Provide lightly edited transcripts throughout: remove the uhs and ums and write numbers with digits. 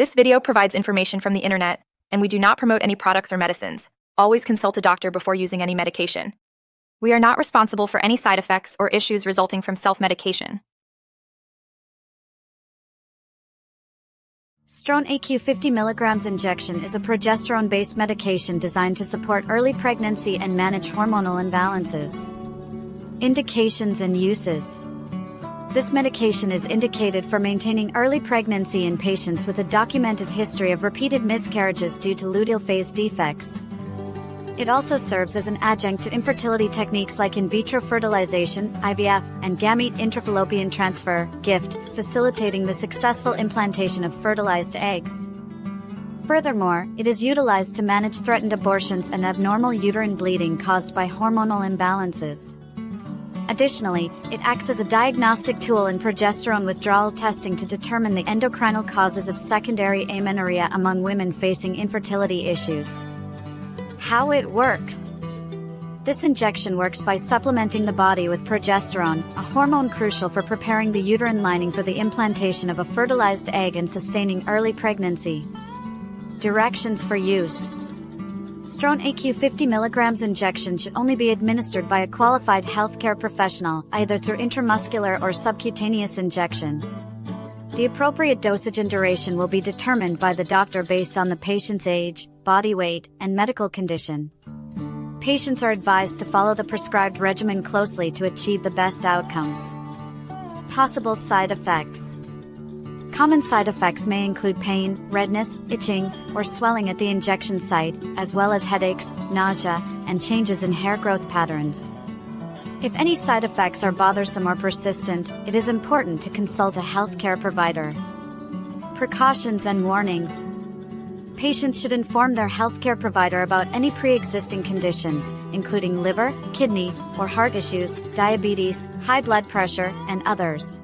This video provides information from the internet, and we do not promote any products or medicines. Always consult a doctor before using any medication. We are not responsible for any side effects or issues resulting from self-medication. Strone AQ 50 mg injection is a progesterone-based medication designed to support early pregnancy and manage hormonal imbalances. Indications and uses. This medication is indicated for maintaining early pregnancy in patients with a documented history of repeated miscarriages due to luteal phase defects. It also serves as an adjunct to infertility techniques like in vitro fertilization, IVF, and gamete intrafallopian transfer, GIFT, facilitating the successful implantation of fertilized eggs. Furthermore, it is utilized to manage threatened abortions and abnormal uterine bleeding caused by hormonal imbalances. Additionally, it acts as a diagnostic tool in progesterone withdrawal testing to determine the endocrinal causes of secondary amenorrhea among women facing infertility issues. How it works. This injection works by supplementing the body with progesterone, a hormone crucial for preparing the uterine lining for the implantation of a fertilized egg and sustaining early pregnancy. Directions for use. Strone AQ 50 mg injection should only be administered by a qualified healthcare professional, either through intramuscular or subcutaneous injection. The appropriate dosage and duration will be determined by the doctor based on the patient's age, body weight, and medical condition. Patients are advised to follow the prescribed regimen closely to achieve the best outcomes. Possible side effects. Common side effects may include pain, redness, itching, or swelling at the injection site, as well as headaches, nausea, and changes in hair growth patterns. If any side effects are bothersome or persistent, it is important to consult a healthcare provider. Precautions and warnings. Patients should inform their healthcare provider about any pre-existing conditions, including liver, kidney, or heart issues, diabetes, high blood pressure, and others.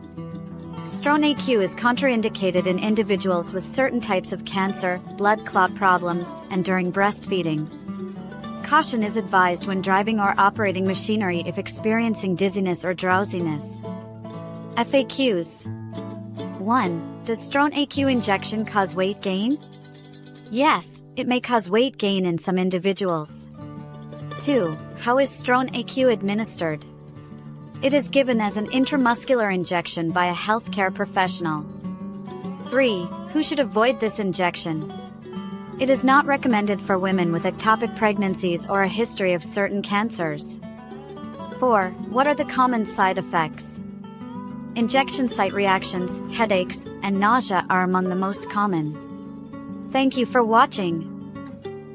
Strone AQ is contraindicated in individuals with certain types of cancer, blood clot problems, and during breastfeeding. Caution is advised when driving or operating machinery if experiencing dizziness or drowsiness. FAQs. 1. Does Strone AQ injection cause weight gain? Yes, it may cause weight gain in some individuals. 2. How is Strone AQ administered? It is given as an intramuscular injection by a healthcare professional. 3. Who should avoid this injection? It is not recommended for women with ectopic pregnancies or a history of certain cancers. 4. What are the common side effects? Injection site reactions, headaches, and nausea are among the most common. Thank you for watching.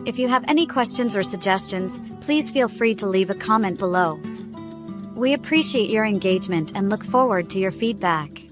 If you have any questions or suggestions, please feel free to leave a comment below. We appreciate your engagement and look forward to your feedback.